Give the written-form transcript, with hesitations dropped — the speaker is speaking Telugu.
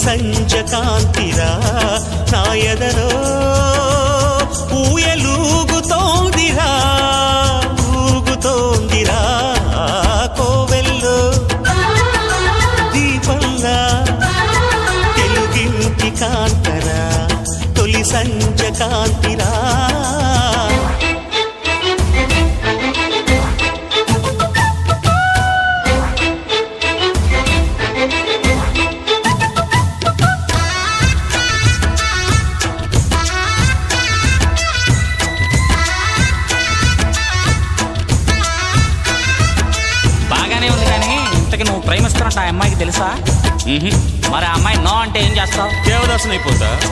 సంజ కాంతిరా నా ఎదలో ఊయలూగుతోందిరా ఊగుతోందిరా కోవెల్లో దీపంలా తెలుగింటి కాంతరా తొలి సంజ కాంతిరా నువ్వు ప్రేమిస్తున్నట్టు ఆ అమ్మాయికి తెలుసా? మరి ఆ అమ్మాయి నో అంటే ఏం చేస్తావు? దేవదాసుని అయిపోతా.